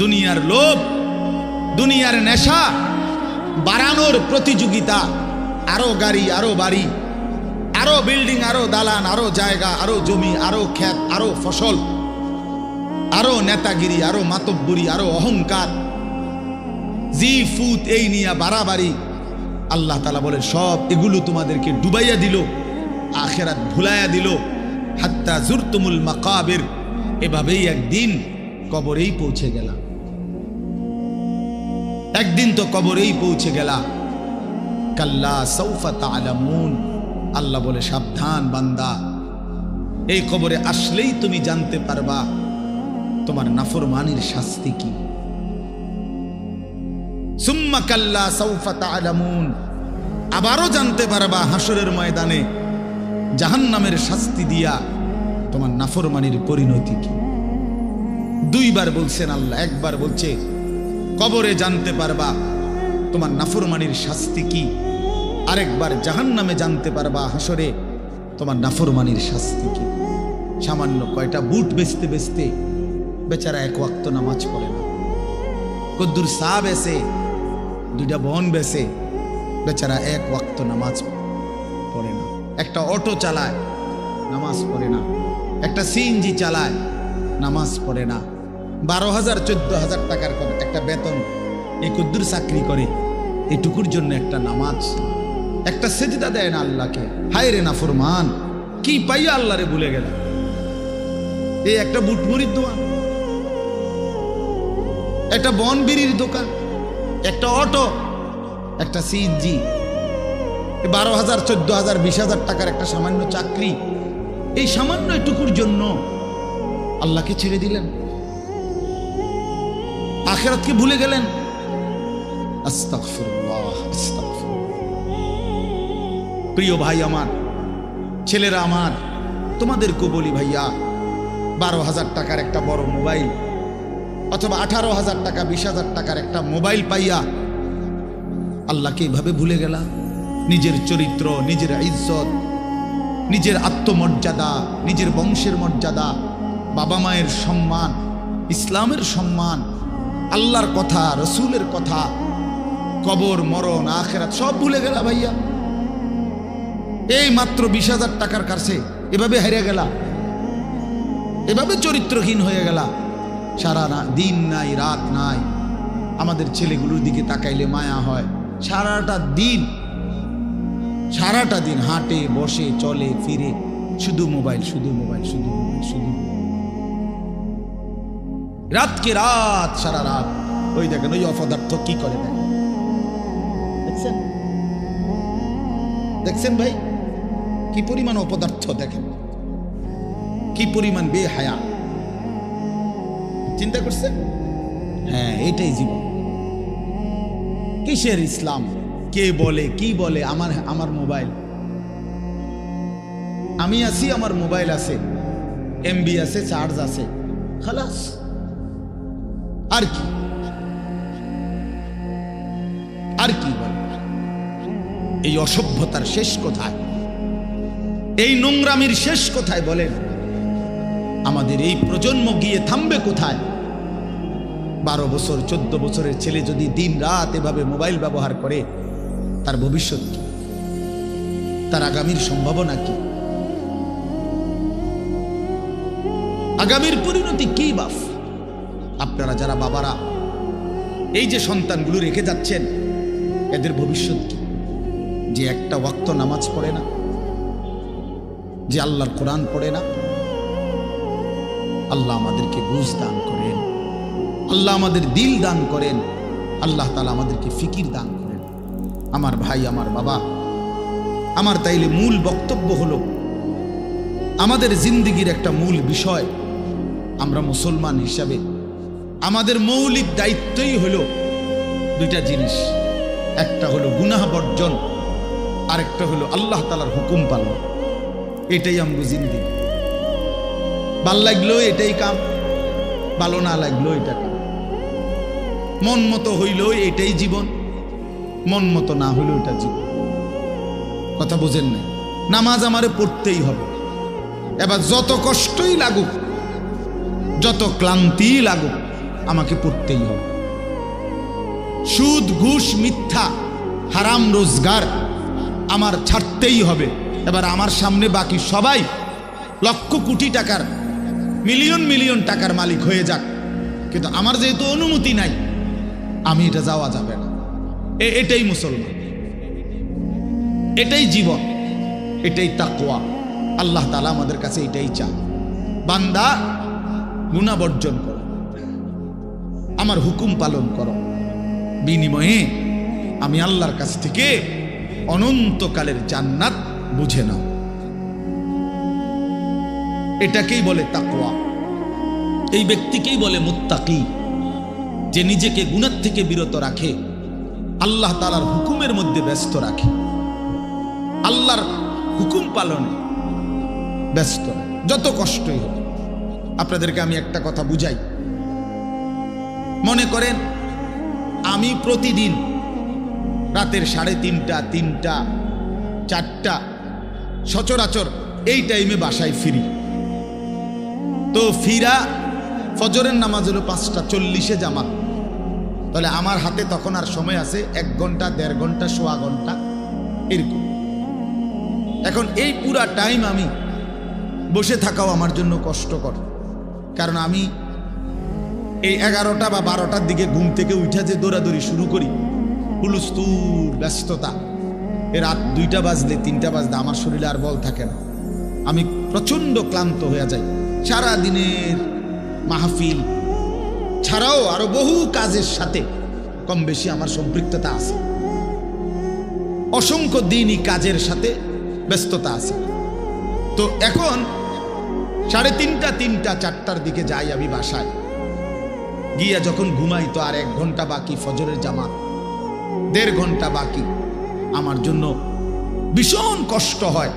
দুনিয়ার লোভ, দুনিয়ার নেশা বাড়ানোর প্রতিযোগিতা, আরো গাড়ি, আরো বাড়ি, আরো বিল্ডিং, আরো দালান, আরো জায়গা, আরো জমি, আরো ক্ষেত, আরো ফসল, আরো নেতাগিরি, আরো মাতব্বরি, আরো অহংকার, জি ফুত, এই নিয়ে বাড়াবাড়ি। আল্লাহ তাআলা বলে সব এগুলো তোমাদেরকে ডুবাইয়া দিল, আখিরাত ভুলাইয়া দিল। হাত্তা জুরতুমুল মাকাবির, এভাবেই একদিন কবরেই পৌঁছে গেলা। একদিন তো কবরেই পৌঁছে গেলা। কাল্লা সাউফা তা'লামুন, আল্লাহ বলে সাবধান বান্দা, এই কবরে আসলেই তুমি জানতে পারবা তোমার নাফরমানির শাস্তি কি। সুম্মা কাল্লা সাউফা তা'লামুন, আবারও জানতে পারবা হাসরের ময়দানে জাহান্নামের শাস্তি দিয়া তোমার নাফরমানির পরিণতি কি। দুইবার বলছেন আল্লাহ, একবার বলছে কবরে জানতে পারবা তোমার নাফরমানির শাস্তি কি, আরেকবার জাহান্নামে জানতে পারবা হাসরে তোমার নাফরমানির শাস্তি কি। সামান্য কয়টা বুট বেচতে বেচতে বেচারা এক ওয়াক্ত নামাজ পড়ে না, কদ্দুর চা বেচে, দুইটা বন বেচে, বেচারা এক ওয়াক্ত নামাজ পড়ে না। একটা অটো চালায়, নামাজ পড়ে না। একটা সিএনজি চালায়, নামাজ পড়ে না। 12,000 14,000 টাকার একটা বেতন, এই কদ্দুর চাকরি করে, এইটুকুর জন্য একটা নামাজ, একটা সেজদা দেয় না আল্লাহকে। হায় রে নাফরমান, কি পাইয়া আল্লাহরে ভুলে গেল। এই একটা বুটমুড়ির দোকান, একটা বন বিড়ির দোকান, একটা অটো, একটা সিএনজি, 12,000 14,000 20,000 টাকার একটা সামান্য চাকরি, এই সামান্য এটুকুর জন্য আল্লাহকে ছেড়ে দিলেন, আখিরাতকে ভুলে গেলেন। আস্তাগফিরুল্লাহ, আস্তাগফিরুল্লাহ। প্রিয় ভাই আমার, ছেলেরা আমার, তোমাদেরকে বলি ভাইয়া, 12,000 টাকার একটা বড় মোবাইল অথবা 18,000 টাকা 20,000 টাকার একটা মোবাইল পাইয়া আল্লাহকে এভাবে ভুলে গেলা। নিজের চরিত্র, নিজের ইজ্জত, নিজের আত্মমর্যাদা, নিজের বংশের মর্যাদা, বাবা মায়ের সম্মান, ইসলামের সম্মান, আল্লাহর কথা, রসুলের কথা, কবর, মরণ, আখিরাত সব ভুলে গেলা ভাইয়া। এই মাত্র 20,000 টাকার কাছে এভাবে হেরে গেলা, এভাবে চরিত্রহীন হয়ে গেলা। সারা দিন নাই, রাত নাই। আমাদের ছেলেগুলোর দিকে তাকাইলে মায়া হয়। সারাটা দিন হাঁটে, বসে, চলে, ফিরে, শুধু মোবাইল, শুধু মোবাইল, শুধু মোবাইল, শুধু রাতকে রাত, সারা রাত। ওই দেখেন ওই অপদার্থ কি করে, দেখছেন, দেখছেন ভাই কি পরিমাণ অপদার্থ, দেখেন কি পরিমাণ বেহায়া। চিন্তা করছেন? হ্যাঁ, এটাই জীবন। কিসের ইসলাম? কে বলে, কি বলে? আমার মোবাইল, আমি আছি, আমার মোবাইল আছে, এমবি আছে, চার্জ আছে, খালাস। আর কি, আর কি বলে? এই অসভ্যতার শেষ কোথায়? এই নোংরামির শেষ কোথায় বলেন? আমাদের এই প্রজন্ম গিয়ে থামবে কোথায়? 12 বছর 14 বছরের ছেলে যদি দিন রাত এভাবে মোবাইল ব্যবহার করে, তার ভবিষ্যৎ কি? তার আগামীর সম্ভাবনা কি? আগামীর পরিণতি কি বাপ? আপনারা যারা বাবারা এই যে সন্তানগুলো রেখে যাচ্ছেন, এদের ভবিষ্যৎ কি? যে একটা ওয়াক্ত নামাজ পড়ে না, যে আল্লাহর কোরআন পড়ে না। আল্লাহ আমাদেরকে বুঝ দান করেন, আল্লাহ আমাদের দিল দান করেন, আল্লাহ তাআলা আমাদেরকে ফিকির দান করেন। আমার ভাই, আমার বাবা, আমার তাইলে মূল বক্তব্য হলো, আমাদের জিন্দেগির একটা মূল বিষয়, আমরা মুসলমান হিসাবে আমাদের মৌলিক দায়িত্বই হলো দুইটা জিনিস। একটা হলো গুনাহ বর্জন, আরেকটা হলো আল্লাহ তাআলার হুকুম পালন। এটাই আমগো জিন্দেগি। ভাল লাগলো এটাই কাম, ভালো না লাগলো এটা কাম। মন মতো হইল এটাই জীবন, মন মতো না হইল এটা জীবন। কথা বুঝেন না? নামাজ আমারে পড়তেই হবে। এবার যত কষ্টই লাগুক, যত ক্লান্তি লাগুক, আমাকে পড়তেই হবে। সুদ ঘুষ মিথ্যা হারাম রোজগার আমার ছাড়তেই হবে। এবার আমার সামনে বাকি সবাই লক্ষ কোটি টাকার মিলিয়ন মিলিয়ন টাকার মালিক হয়ে যাক, কিন্তু আমার যেহেতু অনুমতি নাই, আমি এটা যাওয়া যাবে না। এটাই মুসলমান, এটাই জীবন, এটাই তাকওয়া। আল্লাহ তাআলা আমাদের কাছে এটাই চান, বান্দা গুনাহ বর্জন করো, আমার হুকুম পালন করো, বিনিময়ে আমি আল্লাহর কাছ থেকে অনন্তকালের জান্নাত বুঝে নাও। এটাকেই বলে তাকওয়া। এই ব্যক্তিকেই বলে মুত্তাকি, যে নিজেকে গুনাহ থেকে বিরত রাখে, আল্লাহ তাআলার হুকুমের মধ্যে ব্যস্ত রাখে, আল্লাহর হুকুম পালনে ব্যস্ত, যত কষ্টই হোক। আপনাদেরকে আমি একটা কথা বুঝাই। মনে করেন আমি প্রতিদিন রাতের 3:30, 3টা, 4টা সচরাচর এই টাইমে বাসায় ফিরি। তো ফিরা ফজরের নামাজ হলো 5:40 জামাত, তাহলে আমার হাতে তখন আর সময় আছে 1 ঘন্টা, 1.5 ঘন্টা, সোয়া ঘন্টা এরকম। এখন এই পুরা টাইম আমি বসে থাকাও আমার জন্য কষ্টকর, কারণ আমি এই 11টা বা 12টার দিকে ঘুম থেকে উঠে যে দৌড়াদৌড়ি শুরু করি, হুলস্থুল ব্যস্ততা, রাত 2টা বাজলে 3টা বাজলে আমার শরীরে আর বল থাকে না, আমি প্রচন্ড ক্লান্ত হয়ে যাই। সারা দিনের মাহফিল ছাড়াও আরো বহু কাজের সাথে কম বেশি আমার সম্পৃক্ততা আছে, অসংখ্য দিনই কাজের সাথে ব্যস্ততা আছে। তো এখন 3:30, 3টা, 4টার দিকে যাই আমি বাসায়, গিয়া যখন ঘুমাই তো আর 1 ঘন্টা বাকি ফজরের জামাত, 1.5 ঘন্টা বাকি। আমার জন্য ভীষণ কষ্ট হয়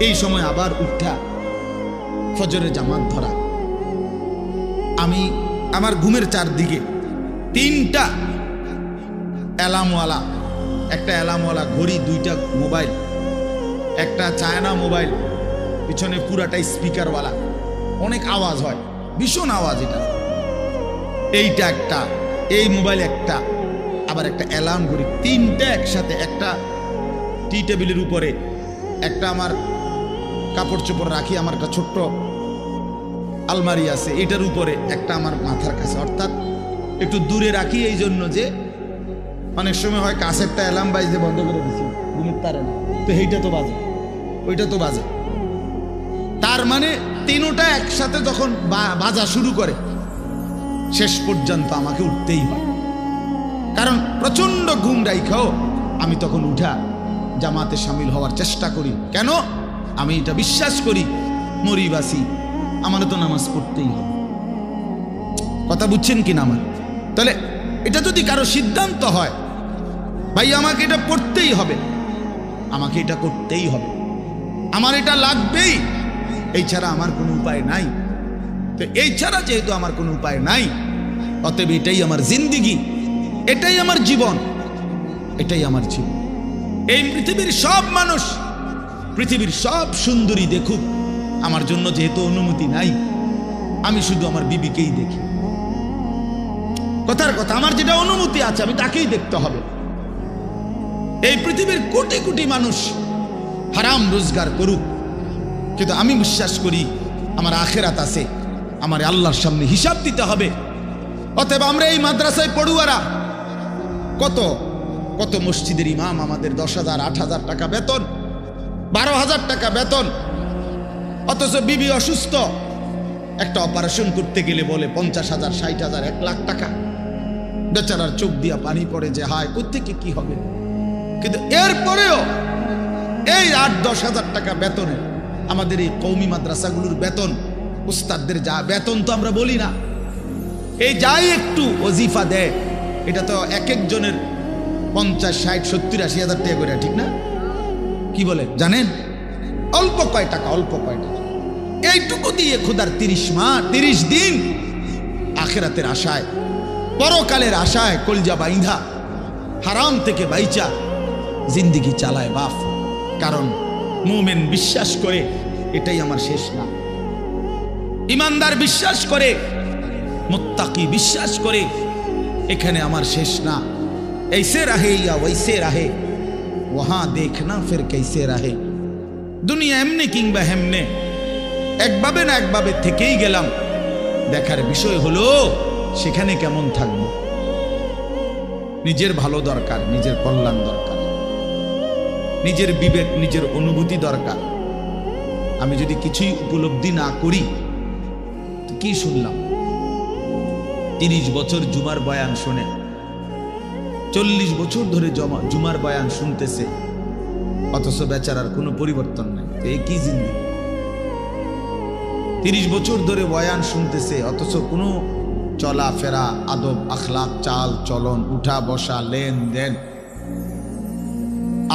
এই সময় আবার উঠা ফজরের জামাত ধরা। আমি আমার ঘুমের চারদিকে 3টা অ্যালার্মওয়ালা, একটা অ্যালার্মওয়ালা ঘড়ি, 2টা মোবাইল, একটা চায়না মোবাইল, পিছনে পুরাটাই স্পিকারওয়ালা, অনেক আওয়াজ হয়, ভীষণ আওয়াজ। এটা এইটা একটা, এই মোবাইল একটা, আবার একটা অ্যালার্ম ঘড়ি, 3টা একসাথে। একটা টি টেবিলের উপরে, একটা আমার কাপড় চোপড় রাখি, আমার একটা ছোট্ট আলমারি আছে, এটার উপরে, একটা আমার মাথার কাছে, অর্থাৎ একটু দূরে রাখি এই জন্য যে অনেক সময় হয় কাছেরটা অ্যালার্ম বাজতে বন্ধ করে দিচ্ছি, ঘুমের তারে না, তো এইটা তো বাজে, ওইটা তো বাজে। তার মানে 3টা একসাথে যখন বাজা শুরু করে, শেষ পর্যন্ত আমাকে উঠতেই হয়, কারণ প্রচন্ড ঘুম রাইখাও আমি তখন উঠা জামাতে শামিল হওয়ার চেষ্টা করি। কেন? আমি এটা বিশ্বাস করি, মরিবাসি আমার তো নামাজ পড়তেই হবে। কথা বুঝছেন কি না আমার? তাহলে এটা যদি কারো সিদ্ধান্ত হয়, ভাই আমাকে এটা পড়তেই হবে, আমাকে এটা করতেই হবে, আমার এটা লাগবেই, এই ছাড়া আমার কোনো উপায় নাই। তো এই ছাড়া যেহেতু আমার কোনো উপায় নাই, অতএব এটাই আমার জিন্দিগি, এটাই আমার জীবন, এটাই আমার জীবন। এই পৃথিবীর সব মানুষ, পৃথিবীর সব সুন্দরী দেখুক, আমার জন্য যেহেতু অনুমতি নাই, আমি শুধু আমার বিবিকেই দেখি। কথার কথা, আমার যেটা অনুমতি আছে আমি তাকেই দেখতে হবে। এই পৃথিবীর কোটি কোটি মানুষ হারাম রোজগার করুক, কিন্তু আমি বিশ্বাস করি আমার আখেরাত আছে, আমার আল্লাহর সামনে হিসাব দিতে হবে। অতএব আমরা এই মাদ্রাসায় পড়ুয়ারা, কত কত মসজিদের ইমাম, আমাদের 10,000, 8,000 টাকা বেতন, 12,000 টাকা বেতন, অথচ বিবি অসুস্থ, একটা অপারেশন করতে গেলে বলে 50,000, 60,000, 1 লাখ টাকা। বেচারার চোখ দিয়া পানি পড়ে যে হায় কোত্থেকে কি হবে। কিন্তু এরপরেও এই 8-10 হাজার টাকা বেতনে আমাদের এই কওমি মাদ্রাসাগুলোর বেতন, উস্তাদদের যা বেতন তো আমরা বলি না, এই যাই একটু ওজিফা দেয়, এটা তো এক একজনের 50, 60, 70, 80 হাজার টাকা করে, ঠিক না? কি বলে জানেন? অল্প কয় টাকা, অল্প কয় টাকা। এইটুকু দিয়ে খোদার 30 মাস, 30 দিন আখেরাতের আশায়, পরকালের আশায় কলজা বাইন্ধা হারাম থেকে বাইচা জিন্দিগি চালায় বাপ। কারণ মুমিন বিশ্বাস করে এটাই আমার শেষ না, ইমানদার বিশ্বাস করে মুত্তাকি বিশ্বাস করে এখানে আমার শেষ না, ऐसे रहे या वैसे रहे वहां देखना फिर कैसे रहे। দুনিয়া এমনি কিংবা হেমনে, একভাবে না একভাবে থেকেই গেলাম, দেখার বিষয় হলো সেখানে কেমন থাকব। নিজের ভালো দরকার, নিজের কল্যাণ দরকার, নিজের বিবেক, নিজের অনুভূতি দরকার। আমি যদি কিছুই উপলব্ধি না করি তো কি শুনলাম? 30 বছর জুমার বয়ান শুনে, 40 বছর ধরে জুমার বয়ান শুনতেছে, অথচ বেচারার কোনো পরিবর্তন নাই। এই কি জিন্দেগি? 30 বছর ধরে বয়ান শুনতেছে, অথচ কোনো চলাফেরা, আদব, আখলাক, চাল চলন, উঠা বসা, লেনদেন,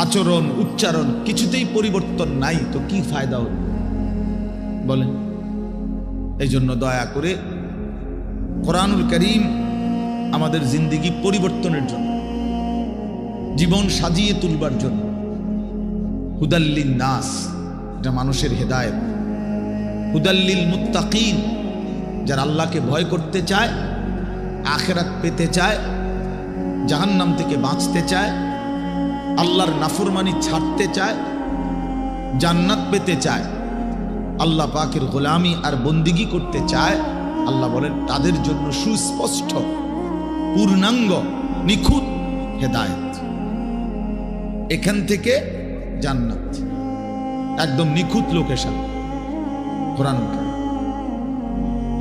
আচরণ, উচ্চারণ কিছুতেই পরিবর্তন নাই। তো কি ফায়দা হল বলেন? এই জন্য দয়া করে কোরআনুল কারীম আমাদের জিন্দেগি পরিবর্তনের জন্য, জীবন সাজিয়ে তুলবার জন্য, হুদাল্লিন নাস, এটা মানুষের হেদায়েত, হুদাল্লিল মুত্তাকিন, যারা আল্লাহকে ভয় করতে চায়, আখিরাত পেতে চায়, জাহান্নাম থেকে বাঁচতে চায়, আল্লাহর নাফরমানি ছাড়তে চায়, জান্নাত পেতে চায়, আল্লাহ পাকের গোলামি আর বন্দিগি করতে চায়, আল্লাহ বলেন তাদের জন্য সুস্পষ্ট, পূর্ণাঙ্গ, নিখুঁত হেদায়েত। এখান থেকে জান্নাত, একদম নিখুঁত লোকেশন। কোরআন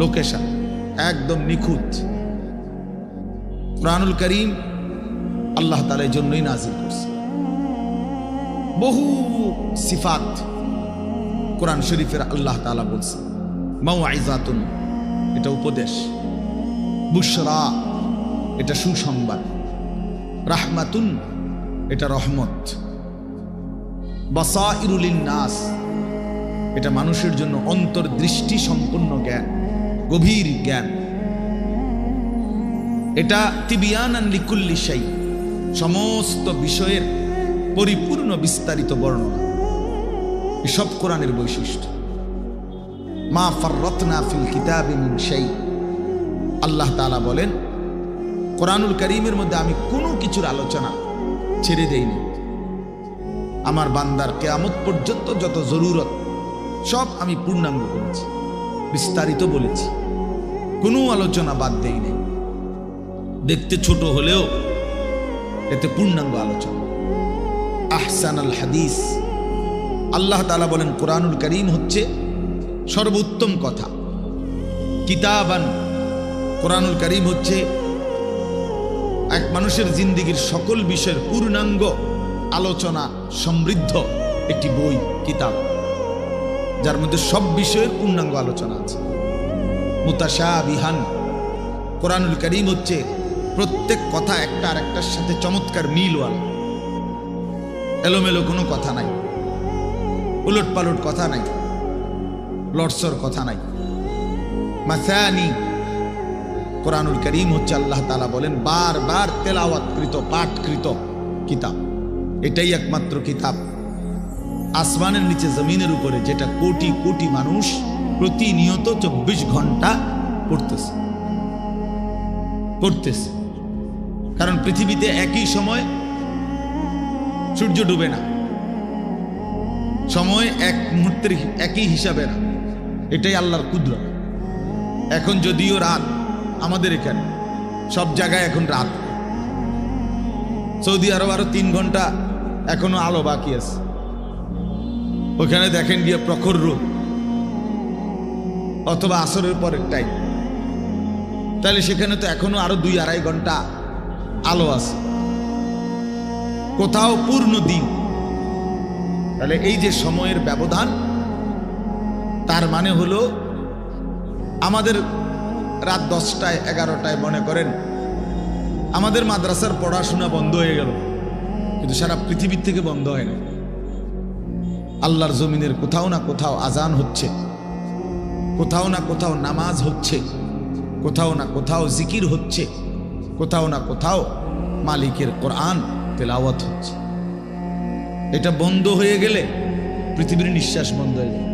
লোকেশন একদম নিখুঁত। কোরআনুল কারীম আল্লাহ তাআলা এই জন্যই নাযিল করছে। বহু সিফাত কোরআন শরীফের আল্লাহ তাআলা বলছে। মাউইযাতুন, এটা উপদেশ, বুশরা, এটা সুসংবাদ, রাহমাতুন, এটা রহমত, বাসাইরুল লিন্নাস, এটা মানুষের জন্য অন্তর্দৃষ্টি সম্পন্ন জ্ঞান, গভীর জ্ঞান, এটা তিবিয়ানান লিকুল্লি শাই, সমস্ত বিষয়ের পরিপূর্ণ বিস্তারিত বর্ণনা। এসব কোরআনের বৈশিষ্ট্য। মা ফাররাতনা ফিল কিতাবি মিন শাই, আল্লাহ তাআলা বলেন কোরআনুল কারীমের মধ্যে আমি কোনো কিছুর আলোচনা ছেড়ে দেইনি। আমার বান্দার কিয়ামত পর্যন্ত যত জরুরত সব আমি পূর্ণাঙ্গ করেছি, বিস্তারিত বলেছি, কোনো আলোচনা বাদ দেই নাই। দেখতে ছোট হলেও এতে পূর্ণাঙ্গ আলোচনা। আহসানুল হাদিস, আল্লাহ তাআলা বলেন কোরআনুল কারীম হচ্ছে সর্বোত্তম কথা। কিতাবান, কোরআনুল কারীম হচ্ছে এক মানুষের জিন্দেগির সকল বিষয়ের পূর্ণাঙ্গ আলোচনা সমৃদ্ধ একটি বই, কিতাব, যার মধ্যে সব বিষয়ের পূর্ণাঙ্গ আলোচনা আছে। মুতাশাবিহান, কোরআনুল কারীম হচ্ছে প্রত্যেক কথা একটা আর একটার সাথে চমৎকার মিলওয়ালা, এলোমেলো কোনো কথা নাই, উলট পালট কথা নাই, লটসর কথা নাই। মাসানি, কোরআনুল কারীম হচ্ছে আল্লাহ তাআলা বলেন বারবার তেলাওয়াতকৃত, পাঠকৃত কিতাব। এটাই একমাত্র কিতাব আসমানের নিচে জমিনের উপরে যেটা কোটি কোটি মানুষ প্রতিনিয়ত 24 ঘন্টা পড়তেছে। কারণ পৃথিবীতে একই সময় সূর্য ডুবে না, সময় এক মুহূর্তের একই হিসাবে না, এটাই আল্লাহর কুদরত। এখন যদিও রাত, আমাদের এখানে সব জায়গায় এখন রাত, সৌদি আরব আরো 3 ঘন্টা এখনো আলো বাকি আছে। ওখানে দেখেন গিয়ে প্রখর রোদ, অথবা আসরের পরের টাইম, তাহলে সেখানে তো এখনো আরো 2-2.5 ঘন্টা আলো আছে, কোথাও পূর্ণ দিন। তাহলে এই যে সময়ের ব্যবধান, তার মানে হলো আমাদের রাত 10টায় 11টায় মনে করেন আমাদের মাদ্রাসার পড়াশোনা বন্ধ হয়ে গেল, কিন্তু সারা পৃথিবীর থেকে বন্ধ হয় না। আল্লাহর জমিনের কোথাও না কোথাও আজান হচ্ছে, কোথাও না কোথাও নামাজ হচ্ছে, কোথাও না কোথাও জিকির হচ্ছে, কোথাও না কোথাও মালিকের কোরআন তেলাওয়াত হচ্ছে। এটা বন্ধ হয়ে গেলে পৃথিবীর নিঃশ্বাস বন্ধ হয়ে যাবে।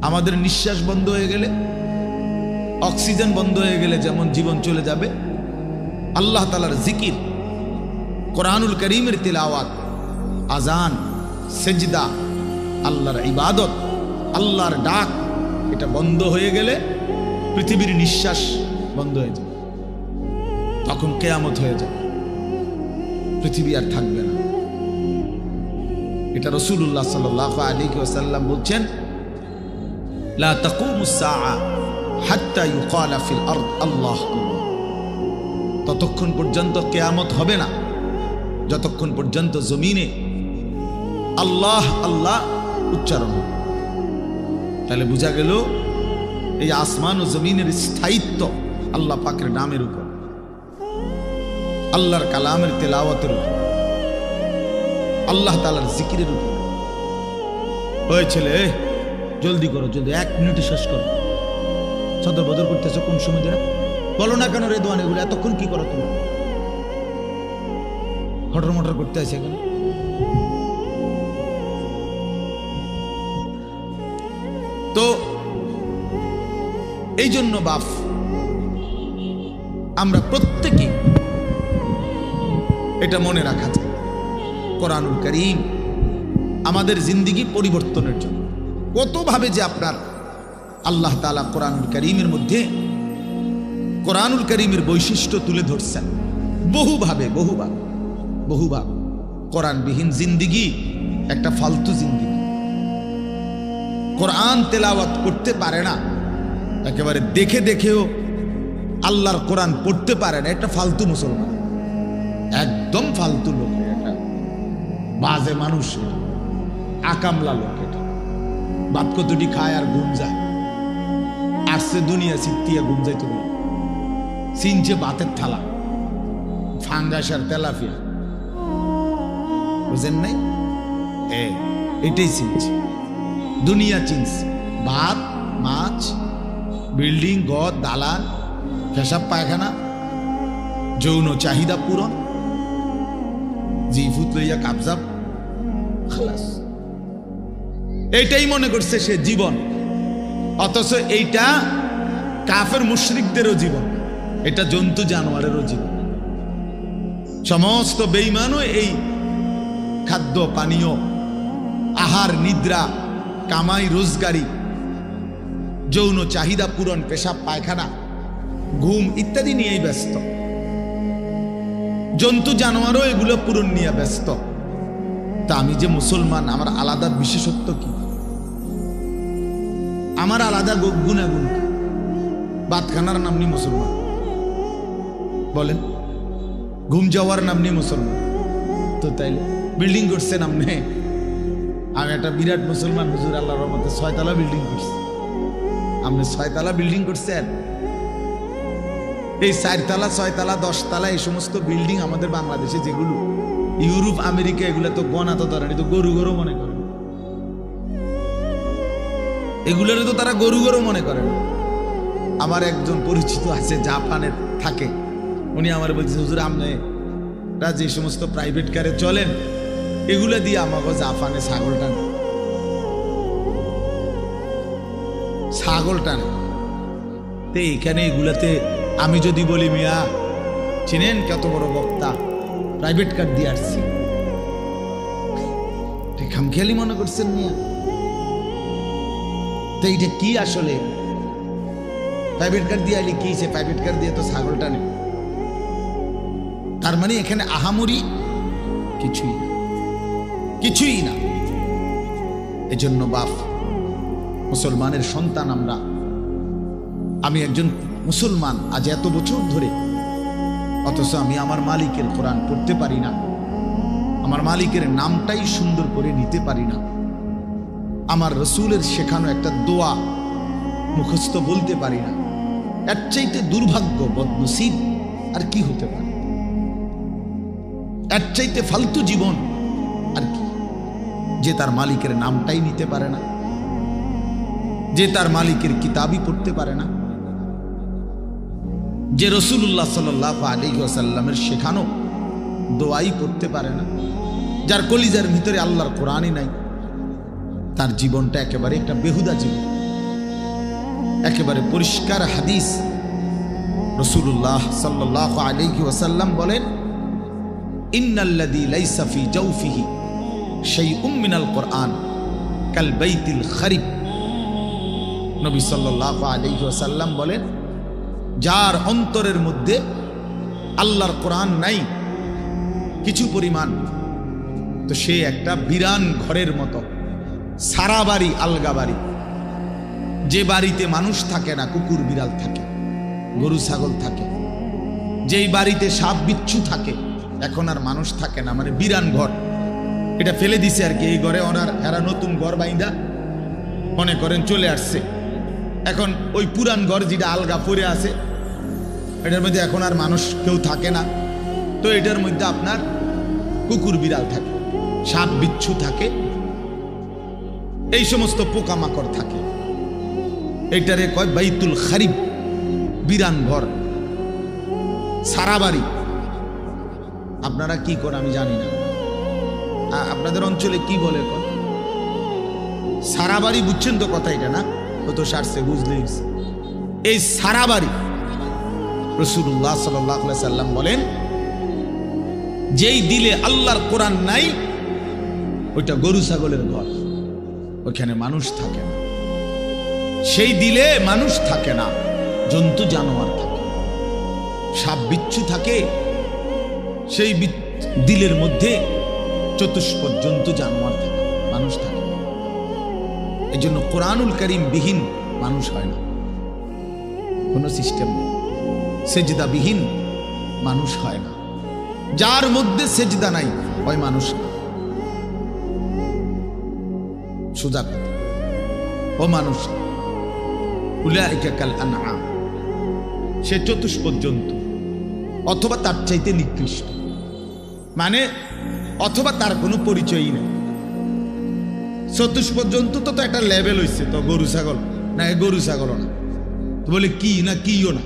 আমাদের নিঃশ্বাস বন্ধ হয়ে গেলে অক্সিজেন বন্ধ হয়ে গেলে যেমন জীবন চলে যাবে, আল্লাহ তাআলার জিকির, কোরআনুল কারীমের তিলাওয়াত, আজান, সেজদা, আল্লাহর ইবাদত, আল্লাহর ডাক, এটা বন্ধ হয়ে গেলে পৃথিবীর নিঃশ্বাস বন্ধ হয়ে যাবে। তখন কিয়ামত হয়ে যাবে, পৃথিবী আর থাকবে না। এটা রাসূলুল্লাহ সাল্লাল্লাহু আলাইহি ওয়াসাল্লাম বলছেন, লা তাকুমুস সাআ হাত্তা ইউকালা ফিল আরদ আল্লাহ আল্লাহ। ততক্ষণ পর্যন্ত কিয়ামত হবে না যতক্ষণ পর্যন্ত জমিনে আল্লাহ আল্লাহ উচ্চারণ হবে। তাহলে বোঝা গেল এই আসমান ও জমিনের স্থায়িত্ব আল্লাহ পাকের নামের উপর, আল্লাহর কালামের তেলাওয়াতের উপর, আল্লাহ তাআলার জিকিরের উপর। ওই ছেলে, জলদি করো, জলদি, 1 মিনিটে শেষ করো। সদর বদর করতেছো কোন সময় ধরে? বলো না কেন রেদওয়ান, এগুলো এতক্ষণ কি করো তুমি? হটর মটর করতে আছে এখন। তো এই জন্য বাপ, আমরা প্রত্যেকে এটা মনে রাখা যায়, কোরআনুল কারীম আমাদের জিন্দেগি পরিবর্তনের জন্য কতভাবে যে আপনার আল্লাহ তাআলা কোরআনুল কারীমের মধ্যে কোরআনুল কারীমের বৈশিষ্ট্য তুলে ধরছেন বহুভাবে। কোরআনবিহীন জিন্দেগি একটা ফালতু জিন্দেগি। কোরআন তেলাওয়াত করতে পারে না, একেবারে দেখে দেখেও আল্লাহর কোরআন পড়তে পারে না, একটা ফালতু মুসলমান, একদম ফালতু লোক, এটা বাজে মানুষ, আকামলা লোক। এটা বাপ কতটি খায় আর ঘুম যায়, আসছে দুনিয়া সিটিয়া ঘুম যাইতে বলে, চিনছে ভাতের থালা, ফাঙ্গাস আর তেলাপিয়া, বুঝেন নাই? এটাই চিনছে, দুনিয়া চিনছে, ভাত, মাছ, বিল্ডিং, ঘর, দালান, পেশাব পায়খানা, যৌন চাহিদা পূরণ, জিফুত লইয়া কাবজাব, খালাস, এইটাই মনে করছে সে জীবন। অথচ এইটা কাফের মুশরিকদেরও জীবন, এটা জন্তু জানোয়ারেরও জীবন। সমস্ত বেঈমানও এই খাদ্য পানীয়, আহার নিদ্রা, কামাই রোজগারি, যৌন চাহিদা পূরণ, পেশাব পায়খানা, ঘুম ইত্যাদি নিয়েই ব্যস্ত। জন্তু জানোয়ারও এগুলো পূরণ নিয়ে ব্যস্ত। তা আমি যে মুসলমান, আমার আলাদা বিশেষত্ব কি? আমার আলাদা গুণাগুণ কি? বাতখানার নাম নিয়ে মুসলমান বলেন, ঘুম যাওয়ার নাম নিয়ে মুসলমান। তো তাইলে বিল্ডিং করছে নাম নে, আমি একটা বিরাট মুসলমান, হুজুর আল্লাহর রহমতে 6 তলা বিল্ডিং করছি। আপনি 6 তলা বিল্ডিং করছেন? এই 4 তলা, 6 তলা, 10 তলা এই সমস্ত বিল্ডিং আমাদের বাংলাদেশে যেগুলো, ইউরোপ আমেরিকা, এগুলো তো গণা তো ধরেন, তো গরু গরু মনে করেন, এগুলোর তো তারা গরু গরু মনে করেন। আমার একজন পরিচিত আছে, জাপানের থাকে, উনি আমার বলছে, হুজুর আপনারা যে সমস্ত প্রাইভেট কারে চলেন, এগুলো দিয়ে আমাকে জাপানে ছাগল টানে। তো এখানে এগুলাতে আমি যদি বলি, মিয়া চিনেন কত বড় বক্তা, প্রাইভেট কার দিয়ে আসছি, খামখেয়ালি মনে করছেন মিয়া? তো এইটা কি আসলে? প্রাইভেট কার দিয়ে আলি কি, সে প্রাইভেট কার দিয়ে তো ছাগল টানে। তার মানে এখানে আহামরি কিছুই না। এজন্য বাপ, মুসলমানের সন্তান আমরা, আমি একজন মুসলমান আজ এত বছর ধরে, অথচ আমি আমার মালিকের কোরআন পড়তে পারি না, আমার মালিকের নামটাই সুন্দর করে নিতে পারি না, আমার রসুলের শেখানো একটা দোয়া মুখস্থ বলতে পারি না। এর চাইতে দুর্ভাগ্য, বদনসিব আর কি হতে পারে? এর চাইতে ফালতু জীবন আর কি? যে তার মালিকের নামটাই নিতে পারে না, যে তার মালিকের কিতাবই পড়তে পারে না, যে রাসূলুল্লাহ সাল্লাল্লাহু আলাইহি ওয়াসাল্লামের শেখানো দোয়াই পড়তে পারে না, যার কলিজার ভিতরে আল্লাহর কোরআনই নাই, তার জীবনটা একেবারে একটা বেহুদা জীবন। একেবারে পরিষ্কার হাদিস। রাসূলুল্লাহ সাল্লাল্লাহু আলাইহি ওয়াসাল্লাম বলেন, ইন্নাল্লাযী লাইসা ফি জাওফিহি শাইউম মিনাল কুরআন কাল বাইতিল খারিব। নবী সাল্লাল্লাহু আলাইহি ওয়াসাল্লাম বলেন, যার অন্তরের মধ্যে আল্লাহর কোরআন নাই কিছু পরিমাণ, তো সে একটা বিরান ঘরের মতো, সারা বাড়ি আলগা বাড়ি। যে বাড়িতে মানুষ থাকে না, কুকুর বিড়াল থাকে, গরু ছাগল থাকে, যেই বাড়িতে সাপ বিচ্ছু থাকে, এখন আর মানুষ থাকে না, মানে বিরান ঘর। এটা ফেলে দিছে আর কি। এই ঘরে এরা নতুন ঘর বাইন্দা মনে করেন চলে আসছে। এখন ওই পুরান ঘর যেটা আলগা পড়ে আছে, এটার মধ্যে এখন আর মানুষ কেউ থাকে না, তো এটার মধ্যে আপনার কুকুর বিড়াল থাকে, সাপ বিচ্ছু থাকে, এই সমস্ত পোকামাকড় থাকে। এটারে কয় বাইতুল খারিব, বিরান ঘর, সারা বাড়ি। আপনারা কি করেন আমি জানি না, আপনাদের অঞ্চলে কি বলে সারা বাড়ি, বুঝছেন তো কথা এটা না? ও তো সারছে, বুঝলেই। এই সারা বাড়ি রাসূলুল্লাহ সাল্লাল্লাহু আলাইহি সাল্লাম বলেন, যেই দিলে আল্লাহর কোরআন নাই, ওইটা গরু ছাগলের ঘর, ওখানে মানুষ থাকে না। সেই দিলে মানুষ থাকে না, জন্তু জানোয়ার থাকে, সাপ বিচ্ছু থাকে। সেই দিলের মধ্যে চতুষ্পদ জন্তু জানোয়ার থাকে, মানুষ থাকে। এই জন্য কোরআনুল কারীম বিহীন মানুষ হয় না, কোনো সিস্টেম নেই। সেজদা বিহীন মানুষ হয় না। যার মধ্যে সেজদা নাই ওই মানুষ না, সোজা কথা, ও মানুষ। উলাইকা কাল আনআম, সে চতুষ্পদ জন্তু অথবা তার চাইতে নিকৃষ্ট, মানে অথবা তার কোনো পরিচয়ই নেই। চতুষ্পদ জন্তু তো একটা লেভেল হইছে, তো গরু ছাগল না, গরু ছাগল না, তো বলে কি না কিও না,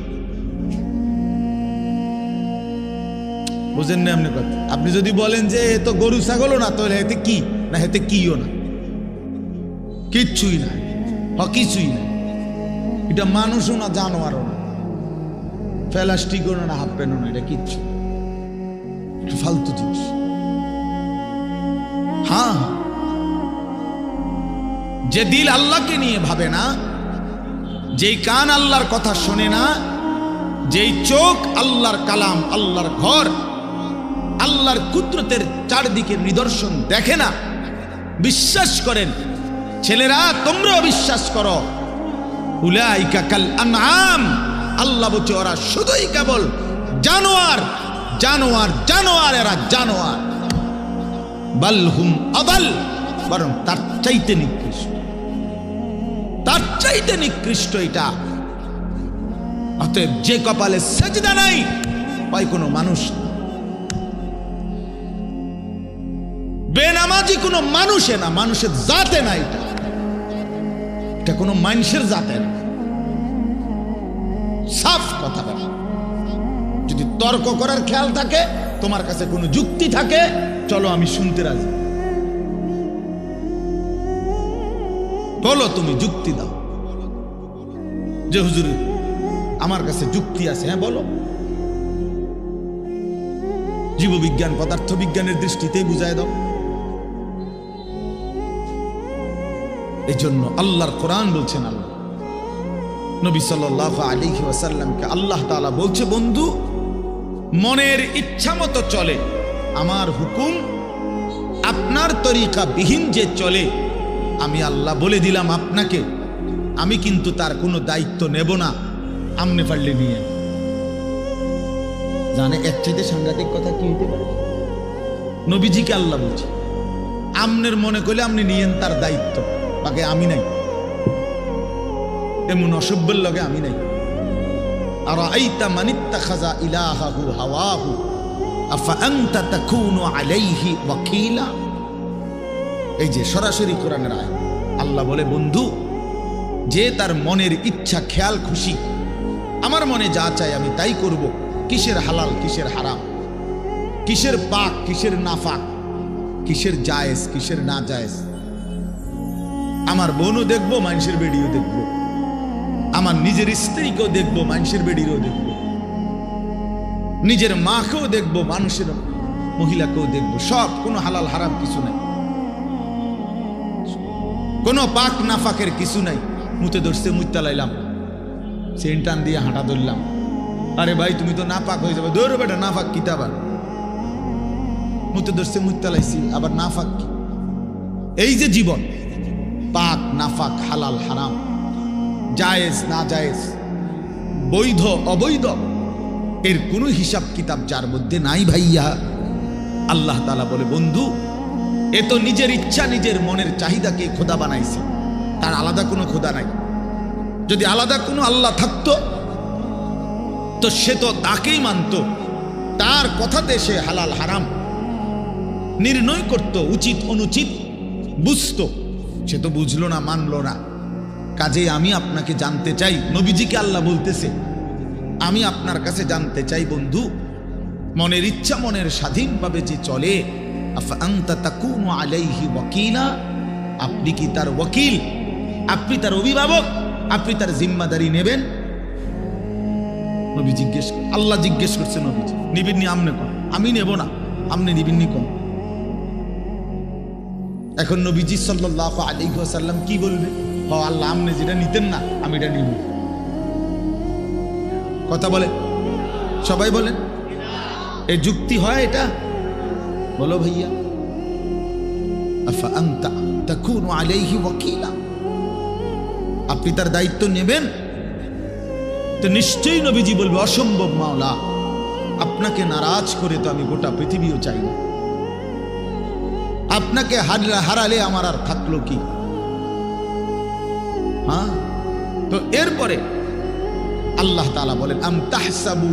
বুঝেন না আপনি কথা? আপনি যদি বলেন যে এ তো গরু ছাগলও না, তাহলে এতে কি না, এতে কিও না, কিচ্ছুই না, কিছুই না। এটা মানুষও না, জানোয়ারও না, প্লাস্টিকও না, হাফ প্যান্টও না, এটা কিচ্ছু ফালতু জিনিস। হ্যাঁ, যে দিল আল্লাহকে নিয়ে ভাবে না, যেই কান আল্লাহর কথা শোনে না, যেই চোখ আল্লাহর কালাম, আল্লাহর ঘর, আল্লাহর কুদরতের চারদিকের নিদর্শন দেখে না, বিশ্বাস করেন ছেলেরা, তোমরাও বিশ্বাস করো, উলাইকা কাল আনআম, আল্লাহ বলছে ওরা শুধুই কেবল জানোয়ার, জানোয়ার, জানোয়ার, এরা জানোয়ার। বাল হুম আদাল, বরং তার চাইতে নিকৃষ্ট, তার চাইতে নিকৃষ্ট এটা। অতএব যে কপালে সেজদা নাই, পাই কোনো মানুষ, বেনামাজি কোনো মানুষে না, মানুষের জাতে না, এটা কোনো মানুষের জাতে না। সাফ কথা বলা। যদি তর্ক করার খেয়াল থাকে, তোমার কাছে কোনো যুক্তি থাকে, চলো আমি শুনতে রাজি, বলো, তুমি যুক্তি দাও যে হুজুর আমার কাছে যুক্তি আছে, হ্যাঁ বলো। জীববিজ্ঞান পদার্থ বিজ্ঞানের দৃষ্টিতেই বুঝায় দাও। এই জন্য আল্লাহর কোরআন বলছেন, আল্লাহ নবী সাল্লাল্লাহু আলাইহি ওয়াসাল্লামকে আল্লাহ তাআলা বলছে, বন্ধু মনের ইচ্ছা মতো চলে, আমার হুকুম আপনার তরিকা বিহীন যে চলে, আমি আল্লাহ বলে দিলাম আপনাকে, আমি কিন্তু তার কোনো দায়িত্ব নেব না, আমনে পারলে নিয়ে। জানে এর চাইতে সাংঘাতিক কথা কি হইতে পারে? নবীজিকে আল্লাহ বলছে, আমনের মনে করলে আপনি নিয়েন তার দায়িত্ব, বাকি আমি নাই, এমন অসভ্যের লগে আমি নাই। আর আইতা মানিত্তাখাযা ইলাহাহু হাওয়াহু আফা আনতা তাকুনু আলাইহি ওয়াকিলা। এই যে সরাসরি কোরআনের আয়াত, আল্লাহ বলে, বন্ধু যে তার মনের ইচ্ছা খেয়াল খুশি, আমার মনে যা চাই আমি তাই করব, কিসের হালাল কিসের হারাম, কিসের পাক কিসের নাফাক, কিসের জায়েজ কিসের না জায়েজ, আমার বোনও দেখবো, মানুষের বেডিও দেখবো, আমার নিজের স্ত্রীকেও দেখবো, মানুষের বেডিরও দেখবো, নিজের মাকেও দেখবো, মানুষের মহিলাকেও দেখবো, সব। কোনো হালাল হারাম কিছু নাই, কোনো পাক নাফাকের কিছু নাই। মুতে ধরছে, মুইতা লাইলাম, সেন্টান দিয়ে হাঁটা ধরলাম। আরে ভাই তুমি তো না পাক হয়ে যাবে, দৌড় বেটা না পাক কিতা, আবার মুতে ধরছে, মুইতা লাইছি, আবার না পাক কি? এই যে জীবন, পাক নাফাক, হালাল হারাম, জায়েজ না জায়েজ, বৈধ অবৈধ, এর কোনো হিসাব কিতাব যার মধ্যে নাই ভাইয়া। আল্লাহ তাআলা বলে, বন্ধু এ তো নিজের ইচ্ছা, নিজের মনের চাহিদাকে খোদা বানাইছে, তার আলাদা কোনো খোদা নাই। যদি আলাদা কোনো আল্লাহ থাকতো তো সে তো তাকেই মানত, তার কথাতে সে হালাল হারাম নির্ণয় করত, উচিত অনুচিত বুঝতো। সে তো বুঝলো না, মানলো না। কাজেই আমি আপনাকে জানতে চাই, নবীজিকে আল্লাহ বলতেছে, আমি আপনার কাছে জানতে চাই বন্ধু, মনের ইচ্ছা মনের স্বাধীনভাবে যে চলে, আফা আনতা তাকুনু আলাইহি ওয়াকিলা, আপনি কি তার ওয়াকিল, আপনি তার অভিভাবক, আপনি তার জিম্মাদারি নেবেন? নবী জিজ্ঞেস, আল্লাহ জিজ্ঞেস করছে, নবীজি নিবিন্নি আমনে কোন? আমি নেব না, আমনে নিবিন্নি কোন? এখন নবীজি সাল্লাল্লাহু আলাইহি ওয়াসাল্লাম কি বলবে? ও আল্লাহ, আমনে যেটা নিতেন না আমি এটা নিব। কথা বলে, সবাই বলেন, এই যুক্তি হয় এটা? বলো ভাইয়া। আফা আনতা তাকুনু আলাইহি ওয়াকিলা, আপনি তার দায়িত্ব নেবেন? তো নিশ্চয়ই নবীজি বলবে, অসম্ভব মাওলা, আপনাকে নারাজ করে তো আমি গোটা পৃথিবীও চাই না, আপনাকে হারালে আমার আর থাকলো কি? হ্যাঁ, তো এরপরে আল্লাহ তাআলা বলেন, আম তাহসাবু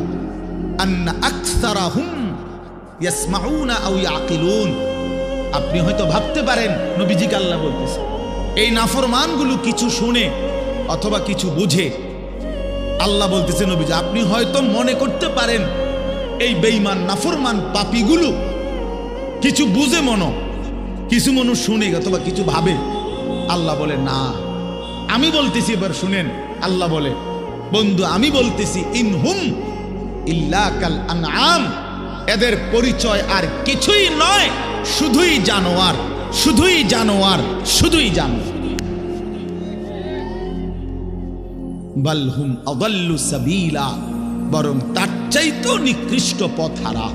আন্না আকসারাহুম ইয়াসমাউনা আও ইয়াকিলুন, আপনি হয়তো ভাবতে পারেন, নবীজিকে আল্লাহ বলতেছে, এই নাফরমানগুলো কিছু শুনে অথবা কিছু বুঝে। আল্লাহ বলতেছে, নবীজি আপনি হয়তো মনে করতে পারেন এই বেঈমান নাফরমান পাপীগুলো কিছু বুঝে, কিছু মনো শুনে অথবা কিছু ভাবে। আল্লাহ বলে না, আমি বলতেছি, এবার শুনেন। আল্লাহ বলে, বন্ধু আমি বলতেছি, ইনহুম ইল্লা কাল আনআম, এদের পরিচয় আর কিছুই নয়, শুধুই জানোয়ার, শুধুই জানোয়ার, শুধুই জানোয়ার। বাল হুম আদাল্লু সাবিলা, বরং তার চাইতেও নিকৃষ্ট পথহারা,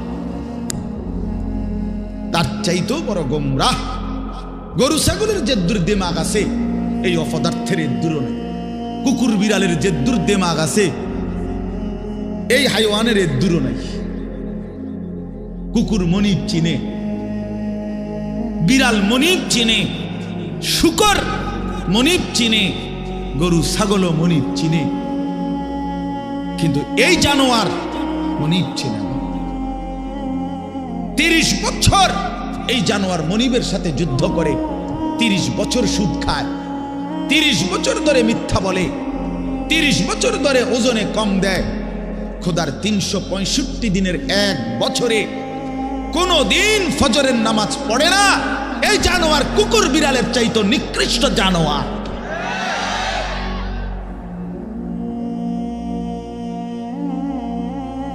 তার চাইতেও বড় গোমরাহ। গরু ছাগলের যে দুর্দিমাগ আছে, এই অপদার্থের দূর নেই। কুকুর বিড়ালের যে দুর্দিমাগ আছে, এই হাইওয়ানের দূর নাই। কুকুর মনিব চিনে, বিড়াল মনিব চিনে, শুকর মনিব চিনে, গরু ছাগলও মনিব চিনে, কিন্তু এই জানোয়ার মনিব চিনে না। 30 বছর এই জানোয়ার মনিবের সাথে যুদ্ধ করে, 30 বছর সুদ খায়, 30 বছর ধরে মিথ্যা বলে, 30 বছর ধরে ওজনে কম দেয়। খোদার 365 দিনের এক বছরে কোনো দিন ফজরের নামাজ পড়ে না। এই জানোয়ার কুকুর বিড়ালের চাইতো নিকৃষ্ট জানোয়ার।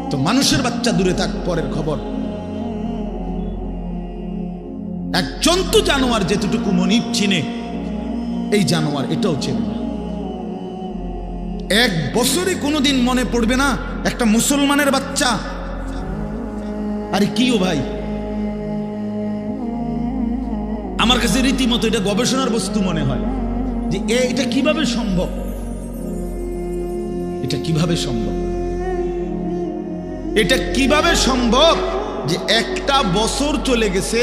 তো মানুষের বাচ্চা দূরে থাক, পরের খবর। এক জন্তু জানোয়ার যেতটুকু মনিব চিনে, এই জানোয়ার এটাও চেনে। এক বছরে কোনোদিন মনে পড়বে না একটা মুসলমানের বাচ্চা, আরে কিও ভাই, আমার কাছে রীতিমতো এটা গবেষণার বস্তু মনে হয় যে এটা কিভাবে সম্ভব, এটা কিভাবে সম্ভব, এটা কিভাবে সম্ভব যে একটা বছর চলে গেছে,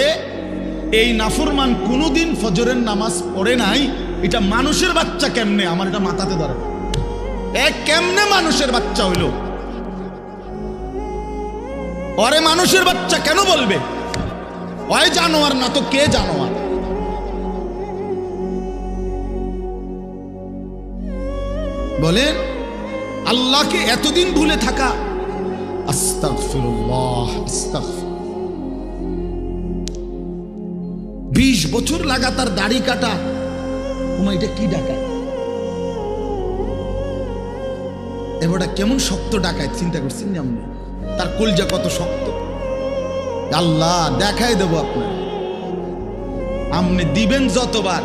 এই নাফরমান কোনোদিন ফজরের নামাজ পড়ে নাই। এটা মানুষের বাচ্চা কেমনে? আমার এটা মাথাতে ধরে, কেমনে মানুষের বাচ্চা হইল? ওরে মানুষের বাচ্চা কেন বলবে? ওই জানোয়ার না তো কে জানোয়ার? বলেন, আল্লাহকে এতদিন ভুলে থাকা। আস্তাগফিরুল্লাহ, আস্তাগফির। 20 বছর লাগাতার দাড়ি কাটা, এটা কি ডাকায়? এবারটা কেমন শক্ত ডাকায় চিন্তা করছেন আপনি? তার কলজা কত শক্ত। আল্লাহ দেখাই দেবো আপনার, আপনি দিবেন যতবার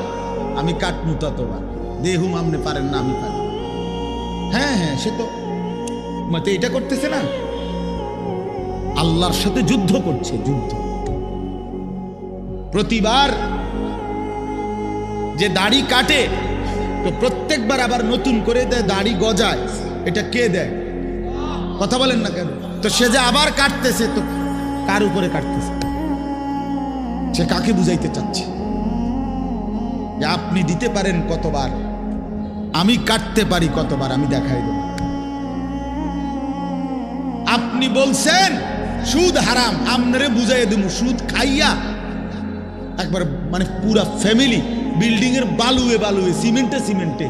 আমি কাটমু ততবার। দেহুম আপনি পারেন না, আমি পারি। হ্যাঁ হ্যাঁ, সে তো মতে এটা করতেছে না, আল্লাহর সাথে যুদ্ধ করছে, যুদ্ধ। প্রতিবার যে দাড়ি কাটে তো প্রত্যেকবার আবার নতুন করে দেয়, দাড়ি গজায়। এটা কে দেয়? কথা বলেন না কেন? তো সে যে আবার কাটতেছে, তো কার উপরে কাটতেছে? সে কাকে বুঝাইতে চাচ্ছে যে আপনি দিতে পারেন কতবার, আমি কাটতে পারি কতবার, আমি দেখাই দেব। আপনি বলছেন সুদ হারাম, আপনারে বুঝাই দেব সুদ খাইয়া একবার মানে পুরা ফ্যামিলি বিল্ডিং এর বালুয়ে বালুয়ে, সিমেন্টে সিমেন্টে,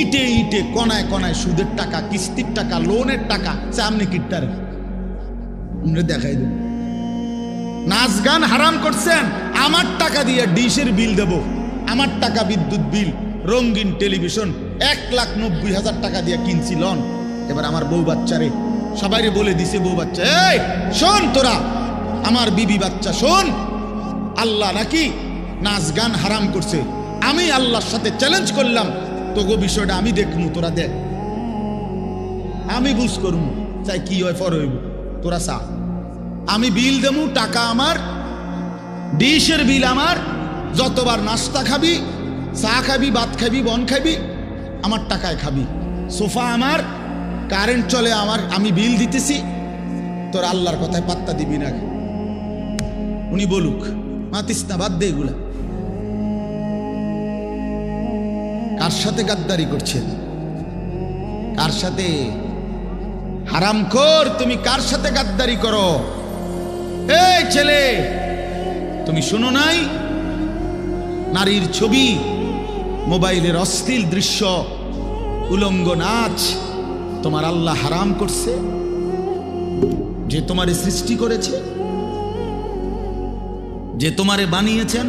ইটে ইটে, কণায় কণায় সুদের টাকা, কিস্তির টাকা, লোনের টাকা সামনে কিটটারে আমরা দেখাই দেব। নাচ গান হারাম করছেন, আমার টাকা দিয়ে ডিশের বিল দেব, আমার টাকা বিদ্যুৎ বিল, রঙিন টেলিভিশন 1,90,000 টাকা দিয়ে কিনছি লন। এবার আমার বউ বাচ্চারে সবাইরে বলে দিছে, বউ বাচ্চা এই শোন, তোরা আমার বিবি বাচ্চা শোন, আল্লাহ নাকি নাচ গান হারাম করছে। আমি আল্লাহর সাথে চ্যালেঞ্জ করলাম, তোগো বিষয়টা আমি দেখমু, তোরা দেখ, আমি বুঝ করমু, চাই কি হয় ফর হইব, তোরা চা। আমি বিল দেবো, টাকা আমার, ডিশের বিল আমার, যতবার নাস্তা খাবি, চা খাবি, ভাত খাবি, বন খাবি, আমার টাকায় খাবি, সোফা আমার, কারেন্ট চলে আমার, আমি বিল দিতেছি, তোর আল্লাহর কথায় পাত্তা দিবি না। উনি বলুক, মাতিস না, বাদ দে এগুলা। কার সাথে গাদ্দারি করছেন? কার সাথে? হারামখোর, তুমি কার সাথে গাদ্দারি করো? এই ছেলে, তুমি শুনো নাই নারীর ছবি, মোবাইলের অশ্লীল দৃশ্য, উলঙ্গ নাচ তোমার আল্লাহ হারাম করছে? যে তোমারে সৃষ্টি করেছে, যে তোমারে বানিয়েছেন।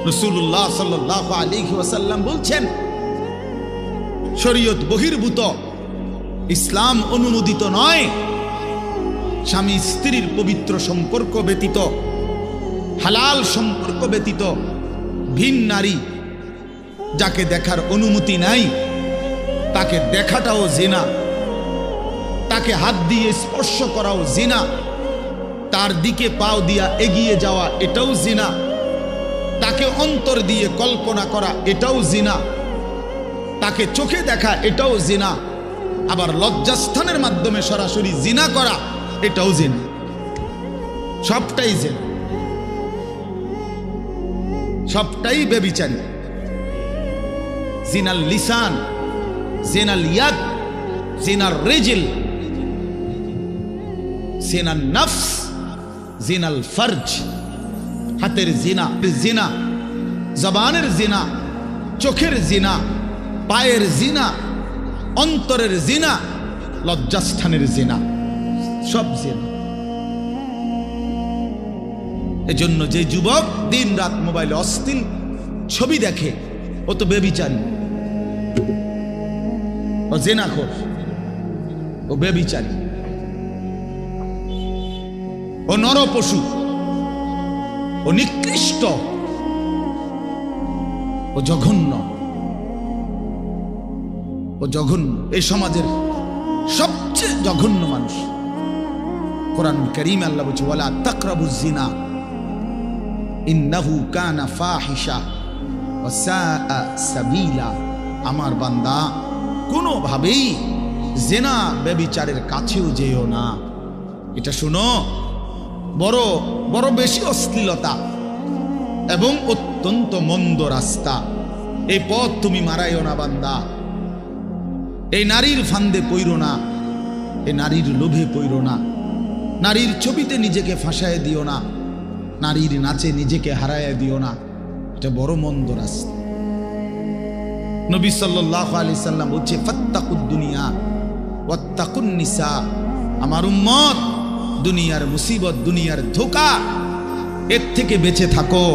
রাসূলুল্লাহ সাল্লাল্লাহু আলাইহি ওয়াসাল্লাম বলছেন, শরীয়ত বহির্ভূত, ইসলাম অনুমোদিত নয় স্বামী স্ত্রীর পবিত্র সম্পর্ক ব্যতীত, হালাল সম্পর্ক ব্যতীত ভিন নারী যাকে দেখার অনুমতি নাই তাকে দেখাটাও জিনা, তাকে হাত দিয়ে স্পর্শ করাও জিনা, তার দিকে পাও দিয়া এগিয়ে যাওয়া এটাও জিনা, তাকে অন্তর দিয়ে কল্পনা করা এটাও জিনা, তাকে চোখে দেখা এটাও জিনা, আবার লজ্জাস্থানের মাধ্যমে সরাসরি জিনা করা এটাও জিনা। সবটাই জিনা, সবটাই ব্যভিচারী। জিনাল লিসান, জিনাল ইয়াদ, জিনাল রিজল, জিনাল নফস, জিনাল ফরজ। হাতের জিনা, জিনা জবানের জিনা, চোখের জিনা, পায়ের জিনা, অন্তরের জিনা, লজ্জাস্থানের জিনা, সব জিনা। এজন্য যে যুবক দিন রাত মোবাইলে অশ্লীল ছবি দেখে ও তো ব্যভিচারী, ও জিনাখোর, ও ব্যভিচারী, ও নরপশু, ও নিকৃষ্ট, ও জঘন্য, ও জঘন্য, এই সমাজের সবচেয়ে জঘন্য মানুষ। কোরআনুল কারীমে আল্লাহ বলছে, ওয়ালা তাকরাবুজ জিনা ইন্নাহু কানা ফাহিশা ওয়া সাআ সাবিলা। আমার বান্দা কোনোভাবেই জিনা ব্যভিচারের কাছেও যেও না। এটা শুনো, বড় বড় বেশি অশ্লীলতা এবং অত্যন্ত মন্দ রাস্তা। এই পথ তুমি মারাইও না বান্দা। এই নারীর ফান্দে পইরো না, এই নারীর লোভে পইরো না, নারীর ছবিতে নিজেকে ফাঁসায় দিও না, নারীর নাচে নিজেকে হারায় দিও না। এটা বড় মন্দ রাস্তা। নবী সাল্লাল্লাহু আলাইহি সাল্লাম বলছে, ফাত্তাকুদ দুনিয়া ওয়াত্তাকুন নিসা। আমার উম্মত, দুনিয়ার মুসিবত, দুনিয়ার ধোঁকা, এর থেকে বেঁচে থাকো,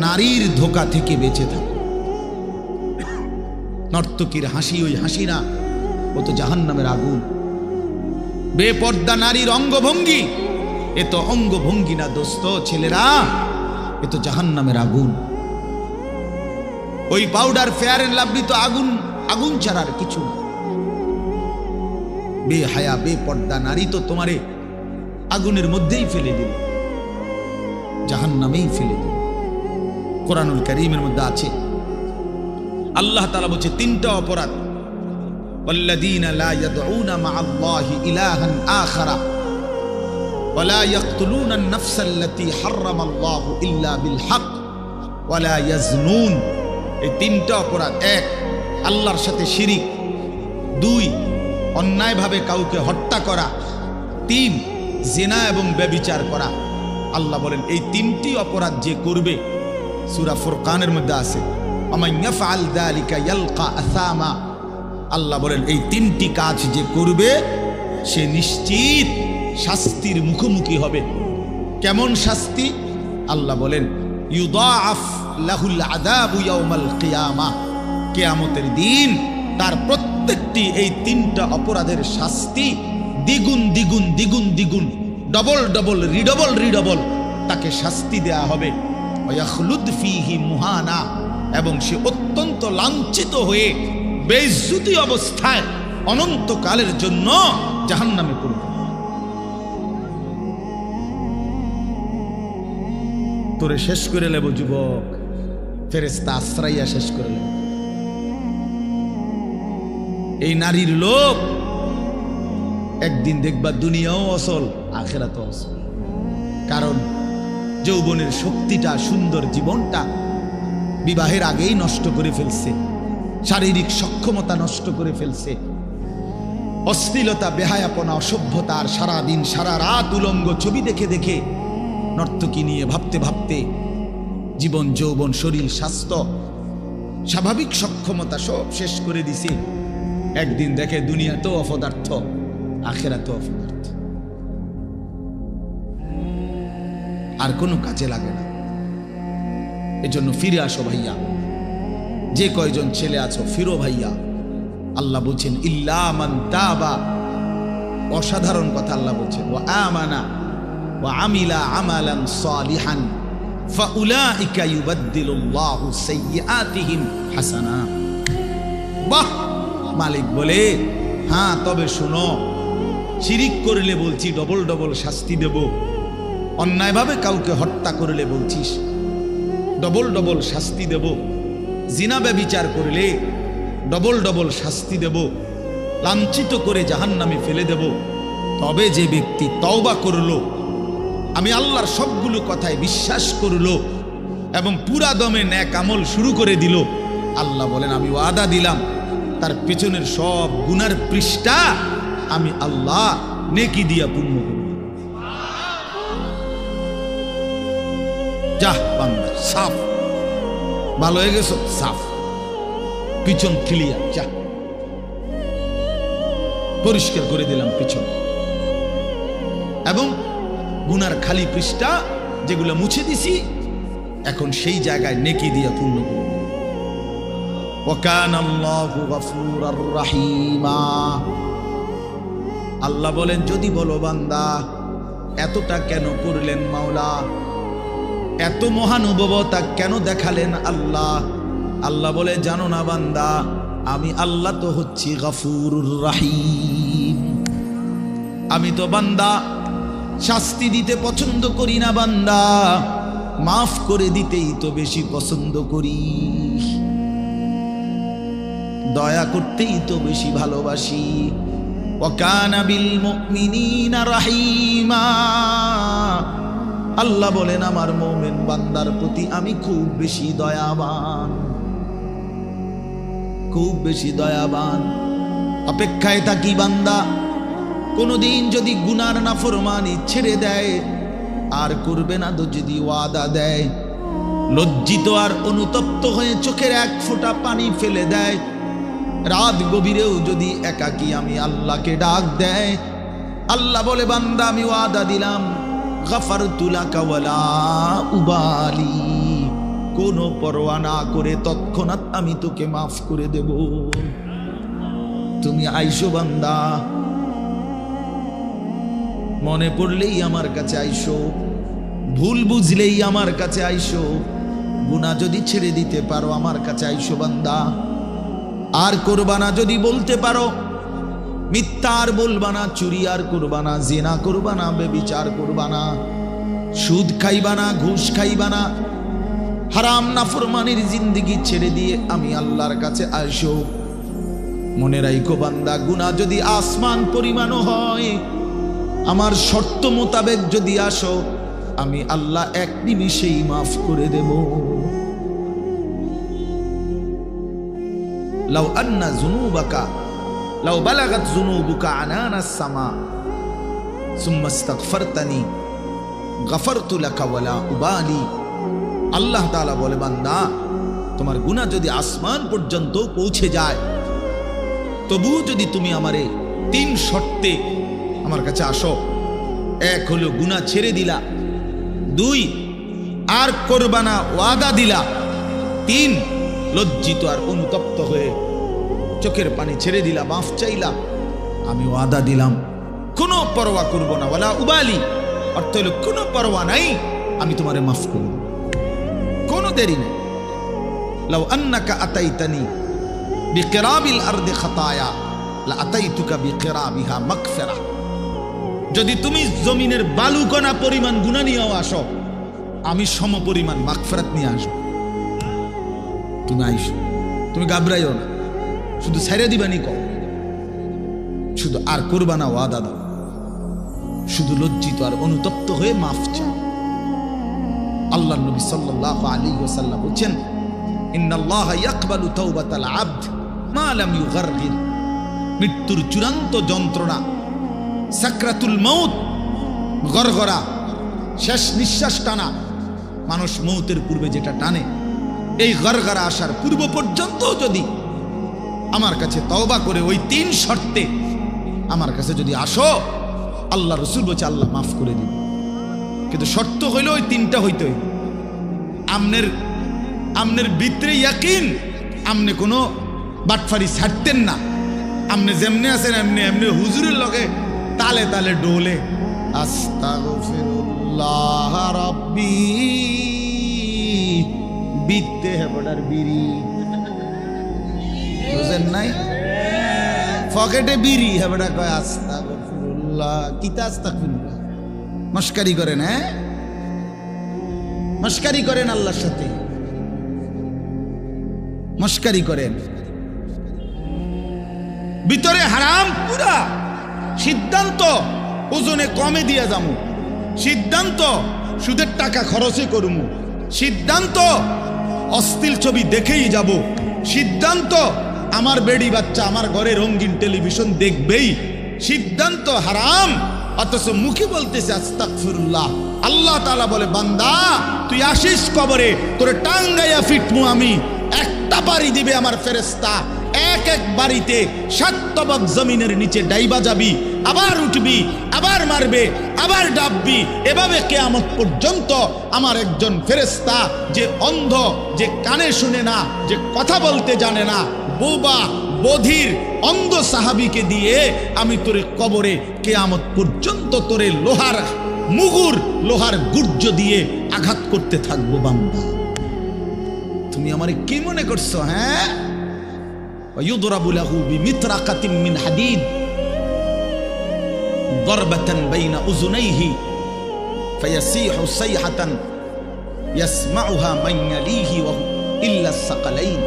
নারীর ধোঁকা থেকে বেঁচে থাকো। নর্তকীর হাসি ওই হাসি না, ও তো জাহান্নামের আগুন। বেপর্দা নারীর অঙ্গভঙ্গি, এ তো অঙ্গভঙ্গি না দোস্ত ছেলেরা, এ তো জাহান্নামের আগুন। ওই পাউডার ফেয়ার এন্ড লাভলি তো আগুন, আগুন ছাড়ার কিছু না। বেহায়া বেপর্দা নারী তো তোমারে আগুনের মধ্যেই ফেলে দিল, জাহান্নামেই ফেলে দিল। কোরআনুল কারীমের মধ্যে আছে, আল্লাহ তাআলা বলছে তিনটা অপরাধ, ওয়াল্লাযীনা লা ইয়াদউনা মা'আল্লাহি ইলাহান আখারা ওয়া লা ইয়াকতুলুনা আন-নাফসাল্লাতী হারামাল্লাহু ইল্লা বিল হক ওয়া লা ইয়াজনুন। এই তিনটা অপরাধ, এক আল্লাহর সাথে শিরিক, দুই অন্যায়ভাবে কাউকে হত্যা করা, তিন জিনা এবং ব্যভিচার করা। আল্লাহ বলেন এই তিনটি অপরাধ যে করবে, সূরা ফুরকানের মধ্যে আছে ওয়ামান ইয়াফআল যালিকা ইয়ালকা আসামা। আল্লাহ বলেন এই তিনটি কাজ যে করবে সে নিশ্চিত শাস্তির মুখোমুখি হবে। কেমন শাস্তি? আল্লাহ বলেন ইউদাআফ লাহুল আযাবু ইয়াউমাল কিয়ামাহ, কিয়ামতের দিন তার প্রত্যেকটি এই তিনটা অপরাধের শাস্তি দ্বিগুণ দ্বিগুণ দ্বিগুণ দ্বিগুণ, ডবল ডবল রিডবল রিডবল তাকে শাস্তি দেয়া হবে। ওয়াখলুদ ফীহি মুহানা, এবং সে অত্যন্ত লাঞ্ছিত হয়ে বেইজ্জতি অবস্থায় অনন্তকালের জন্য জাহান্নামে পড়বে। তোরে শেষ করে নেব যুবক, ফেরেশতা আশ্রাইয়া শেষ করে নেব। এই নারীর লোভ একদিন দেখবা দুনিয়াও অসল, আখিরাতও অসল। কারণ যৌবনের শক্তিটা, সুন্দর জীবনটা বিবাহের আগেই নষ্ট করে ফেলছে, শারীরিক সক্ষমতা নষ্ট করে ফেলছে, অশ্লীলতা, বেহায়াপনা, অসভ্যতা, আর সারাদিন সারা রাত উলঙ্গ ছবি দেখে দেখে নর্তকী নিয়ে ভাবতে ভাবতে জীবন, যৌবন, শরীর, স্বাস্থ্য, স্বাভাবিক সক্ষমতা সব শেষ করে দিছে। একদিন দেখে দুনিয়া তো অপদার্থ, আখিরাত তো অপদার্থ, আর কোনো কাজে লাগে না। এজন্য ফিরে আসো ভাইয়া, যে কয়জন ছেলে আছো ফিরো ভাইয়া। আল্লাহ বলছেন ইল্লা মান তাবা, অসাধারণ কথা আল্লাহ বলছেন, ওয়া আমানা ওয়া আমিলা আমালান সালিহান ফাউলাইকা ইউবাদদিলুল্লাহু সাইয়্যাতিহিম হাসানাত। বাহ! মালিক বলে হ্যাঁ, তবে শোনো, শিরিক করলে বলছি ডবল ডবল শাস্তি দেব, অন্যায়ভাবে কাউকে হত্যা করলে বলছিস ডবল ডবল শাস্তি দেব, জিনা ব্যভিচার করলে ডবল ডবল শাস্তি দেব, লাঞ্ছিত করে জাহান্নামে ফেলে দেব। তবে যে ব্যক্তি তওবা করলো, আমি আল্লাহর সবগুলো কথায় বিশ্বাস করলো এবং পুরা দমে নেক আমল শুরু করে দিল, আল্লাহ বলেন আমি ওয়াদা দিলাম তার পেছনের সব গুনার পৃষ্ঠা আমি আল্লাহ নেকি দিয়া পূর্ণ করব। যা বান্দা, সাফ, ভালো হয়ে গেছো, সাফ, পিছন ক্লিয়ার, যা পরিষ্কার করে দিলাম পিছন, এবং গুনার খালি পৃষ্ঠা যেগুলো মুছে দিছি এখন সেই জায়গায় নেকি দিয়া পূর্ণ করব। ওয়াকানা আল্লাহু গফুরার রহিমা। আল্লাহ বলেন যদি বলো বান্দা এতটা কেন করলেন মাওলা, এত মহানুভবতা কেন দেখালেন আল্লাহ? আল্লাহ বলে জানো না বান্দা, আমি আল্লাহ তো হচ্ছি গফুরুর রহিম। আমি তো বান্দা শাস্তি দিতে পছন্দ করি না বান্দা, মাফ করে দিতেই তো বেশি পছন্দ করি, দয়া করতেই তো বেশি ভালোবাসি। ওয়াকানা বিল মুমিনিনা রাহিমা। আল্লাহ বলেন আমার মুমিন বান্দার প্রতি আমি খুব বেশি দয়াবান, খুব বেশি দয়াবান। অপেক্ষায় থাকি বান্দা কোনদিন যদি গুনার নাফরমানি ছেড়ে দেয় আর করবে না তো যদি ওয়াদা দেয়, লজ্জিত আর অনুতপ্ত হয়ে চোখের এক ফোঁটা পানি ফেলে দেয়, রাত গভীরেও যদি একাকী আমি আল্লাহকে ডাক দেয়, আল্লাহ বলে বান্দা আমি ওয়াদা দিলাম গাফারতু লাকা ওয়ালা উবালি, কোনো পরোয়া না করে তৎক্ষণাৎ আমি তোকে মাফ করে দেব। তুমি আইসো বান্দা, মনে পড়লেই আমার কাছে আইসো, ভুল বুঝলেই আমার কাছে আইসো, গুনাহ যদি ছেড়ে দিতে পারো আমার কাছে আইসো বান্দা। আর করবা না যদি বলতে পারো, মিথ্যা আর বলবা না, চুরি আর করবা না, জিনা করবা না, ব্যভিচার করবা না, সুদ খাইবা না, ঘুষ খাইবা না, হারাম নাফরমানির জিন্দেগি ছেড়ে দিয়ে আমি আল্লাহর কাছে আইসো। মনে রাখো বান্দা, গুনাহ যদি আসমান পরিমাণও হয়, আমার শর্ত মোতাবেক যদি আসো, আমি আল্লাহ এক নিমিষেই মাফ করে দেব। লাউ আন্না যুনুবাকা লাউ বালাগাত যুনুবুকা আনানাস সামা সুম্মা ইস্তাগফারতানি গফারতু লাকা ওয়ালা উবালি। আল্লাহ তাআলা বলে, বান্দা তোমার গুনাহ যদি আসমান পর্যন্ত পৌঁছে যায়, তবু যদি তুমি আমারে 3 শর্তে আমার কাছে আসো, 1 হলো গুনাহ ছেড়ে দিলা, 2 আর করবা না ওয়াদা দিলা, 3 লজ্জিত আর অনুতপ্ত হয়ে চোখের পানি ছেড়ে দিলা, মাফ চাইলা, আমি ওয়াদা দিলাম কোনো পরোয়া করব না, ওয়ালা উবালি অর্থ হলো কোনো পরোয়া নাই, আমি তোমারে মাফ করব, কোনো দেরি নেই। লাউ আন্নাকা আতাইতানি বিকিরাবিল আরদি খাতায়া লা আতাইতুকা বিকিরাবিহা মাগফিরা। যদি তুমি জমিনের বালুকণা পরিমাণ গুনাহ নিয়েও আসো, আমি সম পরিমাণ মাগফিরাত নিয়ে আসব। তুমি আইসো, তুমি ঘাবড়াইও না, শুধু ছেড়ে দিবানি কও, শুধু আর করবা না ওয়াদা দাও, শুধু লজ্জিত আর অনুতপ্ত হয়ে মাফ চাও। আল্লাহর নবী সাল্লাল্লাহু আলাইহি ওয়াসাল্লাম বলেন, ইন্নাল্লাহা ইয়াকবালু তাওবাতাল আবদ মা লাম ইউগারগির। মৃত্যুর চূড়ান্ত যন্ত্রণা, সাকরাতুল মউত, গরগরা, শেষ নিঃশ্বাস টানা, মানুষ মউতের পূর্বে যেটা টানে, এই গরগরা আসার পূর্ব পর্যন্ত যদি আমার কাছে তওবা করে ওই 3 শর্তে আমার কাছে যদি আসো, আল্লাহ রাসূল বলছে আল্লাহ মাফ করে দিবে। কিন্তু শর্ত হইল ওই 3টা হইতে হইবে। আমনের ভিতরে ইয়াকিন, আমনে কোনো বাটফারি ছাড়তেন না, আমনে যেমনে আছেন এমনি এমনি হুজুরের লগে তালে তালে ডোলে আস্তাগফিরুল্লাহ রাব্বি বিতে হেবড়ার বিড়ি বুঝেন নাই, পকেটে বিড়ি হেবড়া কয় আস্তাগফিরুল্লাহ, কিতা আস্তাগফিরুল্লাহ, মস্কারি করেন, হ্যাঁ মস্কারি করেন, আল্লাহর সাথে মস্কারি করেন। ভিতরে হারাম পুরা, সিদ্ধান্ত ওজনে কমে দিয়ে যামু, সিদ্ধান্ত সুদের টাকা খরচে করমু, সিদ্ধান্ত অশ্লীল ছবি দেখেই যাব, সিদ্ধান্ত আমার বেডি বাচ্চা আমার ঘরে রঙিন টেলিভিশন দেখবেই, সিদ্ধান্ত হারাম, অথচ মুখে বলতেছে আস্তাগফিরুল্লাহ। আল্লাহ তাআলা বলে, বান্দা তুই আসিস কবরে, তোরে টাঙ্গাইয়া ফিটমু আমি, একটা বাড়ি দিবে আমার ফেরেশতা, এক এক বাড়িতে 7 তবক জমিনের নিচে ডাইবা যাবি, আবার উঠবি, আবার মারবে, আবার ডাববি, এভাবে কিয়ামত পর্যন্ত আমার একজন ফেরেশতা, যে অন্ধ, যে কানে শুনে না, যে কথা বলতে জানে না, বোবা বধির অন্ধ সাহাবীকে দিয়ে আমি তোরে কবরে কিয়ামত পর্যন্ত তোরে লোহার মুগুর, লোহার গুর্জ দিয়ে আঘাত করতে থাকবো। বান্দা তুমি আমারে কি মনে করছো? হ্যাঁ, ويضرب له بمطرقة من حديد ضربة بين أذنيه فيصيح صيحة يسمعها من يليه إلا الثقلين।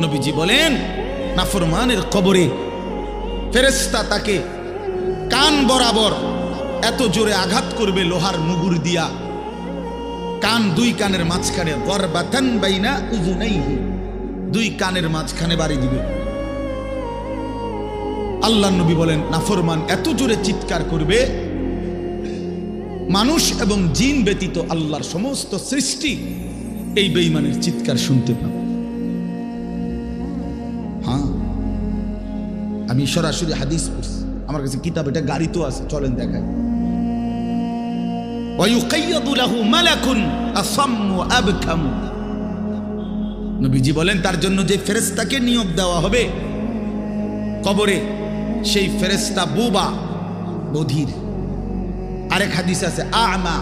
নবীজি বলেন, নাফরমানের কবরে ফেরেশতা তাকে কান বরাবর এত জোরে আঘাত করবে লোহার মুগুর দিয়া, কান 2 কানের মাঝখানে, গরবাতান বাইনা উযুনাইহি, 2 কানের মাঝখানে বাড়ি দিবে। আল্লাহর নবী বলেন, নাফরমান এত জোরে চিৎকার করবে, মানুষ এবং জিন ব্যতীত আল্লাহর সমস্ত সৃষ্টি এই বেঈমানের চিৎকার শুনতে পাবে। হ্যাঁ, আমি সরাসরি হাদিস পড়ছি, আমার কাছে কিতাব, এটা গাড়িতেও আছে, চলেন দেখায়। ওয়া ইউকাইয়াদু লাহু মালাকুন আসাম্মু আবকামু। নবীজি বলেন তার জন্য যে ফেরেশতাকে নিয়োগ দেওয়া হবে কবরে, সেই ফেরেশতা বোবা, বধির। আরেক হাদিস আছে আমা,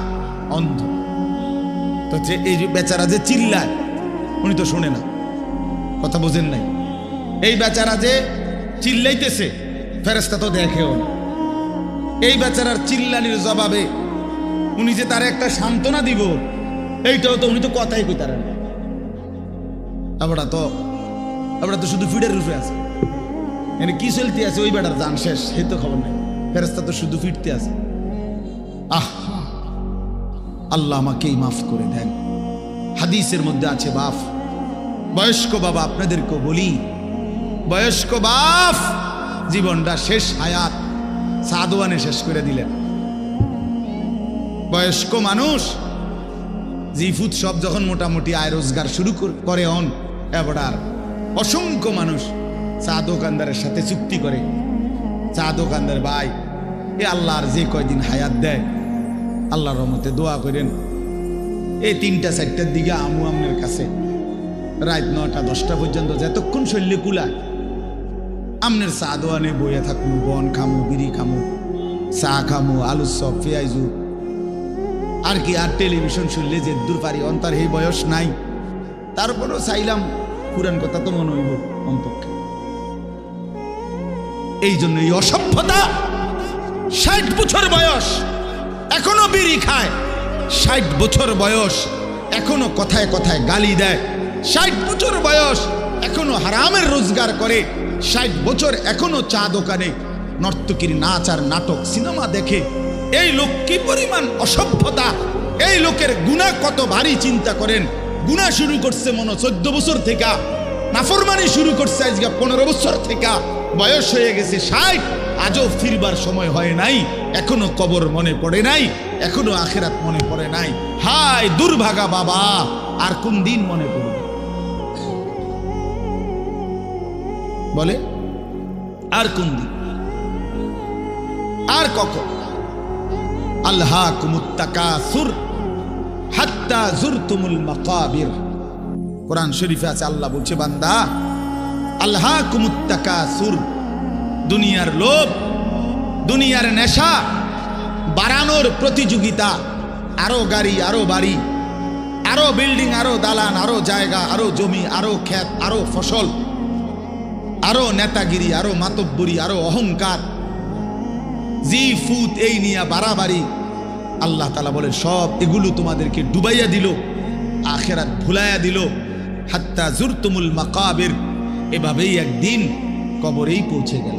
অন্ধ। তো যে এই যে বেচারা যে চিল্লায়, উনি তো শোনে না, কথা বোঝেন নাই। এই বেচারা যে চিল্লাইতেছে, ফেরেশতা তো দেখেও না। এই বেচারার চিল্লানির জবাবে উনি যে তার একটা সান্ত্বনা দিব, এইটাও তো উনি তো কথাই কইতারেন না। আমরা তো শুধু ফিডের রূপে আছে, মানে কি চলতে আছে ওই বেটার জান শেষ, সেই তো খবর নেই। ফেরেশতা তো শুধু ফিরতে আছে। আল্লাহ আমাকেই মাফ করে দেন। হাদিসের মধ্যে আছে বাপ, বয়স্ক বাবা, আপনাদেরকে বলি, বয়স্ক বাপ জীবনটা শেষ হায়াত সাদওয়ানে শেষ করে দিলেন। বয়স্ক মানুষ জিফুত সব যখন মোটামুটি আয় রোজগার শুরু করে হন, এবার অসংখ্য মানুষ চা দোকানদারের সাথে চুক্তি করে, চা দোকানদার ভাই এ আল্লাহর যে কয়দিন হায়াত দেয়, আল্লাহর রহমতে দোয়া করেন এই 3টা-4টার দিকে আমু আমনের কাছে রাত 9টা-10টা পর্যন্ত যতক্ষণ শৈল্যে কুলায় আমনের চা দোয়ানে বইয়ে থাকবো, বন খামু, বিড়ি খামু, চা খামু, আলু চপ, পেঁয়াজু, আর কি আর টেলিভিশন শুনলে যে দূর পারি। অন্তর এই বয়স নাই, তারপরেও চাইলাম পুরান কথা তো মনে হইব অন্তপক্ষে। এই জন্য এই অসভ্যতা, 60 বছর বয়স এখনো বিড়ি খায়, 60 বছর বয়স এখনো কথায় কথায় গালি দেয়, 60 বছর বয়স এখনো হারামের রোজগার করে, 60 বছর এখনো চা দোকানে নর্তকীর নাচ আর নাটক সিনেমা দেখে। এই লোক কি পরিমাণ অসভ্যতা! এই লোকের গুনাহ কত ভারী চিন্তা করেন। গুনাহ শুরু করছে মনে 14 বছর থেকে, নাফরমানি শুরু করছে আজকে 15 বছর থেকে, বয়স হয়ে গেছে 60, আজও ফিরবার সময় হয় নাই, এখনো কবর মনে পড়ে নাই, এখনো আখিরাত মনে পড়ে নাই। হায় দুর্ভাগা বাবা, আর কোন দিন মনে পড়বে বলে? আর কোন দিন, আর কখন? আলহাকুমুত তাকাসুর হাত্তা যুরতুমুল মাকাবির। কোরআন শরীফে আছে, আল্লাহ বলছে বান্দা আলহাকুমুত তাকাসুর, দুনিয়ার লোভ, দুনিয়ার নেশা বাড়ানোর প্রতিযোগিতা, আরো গাড়ি, আরো বাড়ি, আরো বিল্ডিং, আরো দালান, আরো জায়গা, আরো জমি, আরো ক্ষেত, আরো ফসল, আরো নেতাগিরি, আরো মাতব্বরি, আরো অহংকার, জি ফুত, এই নিয়ে বাড়াবাড়ি। আল্লাহ তাআলা বলে সব এগুলো তোমাদেরকে ডুবাইয়া দিল, আখিরাত ভুলাইয়া দিল। হাত্তা যুরতুমুল মাকাবির, এভাবেই একদিন কবরেই পৌঁছে গেল।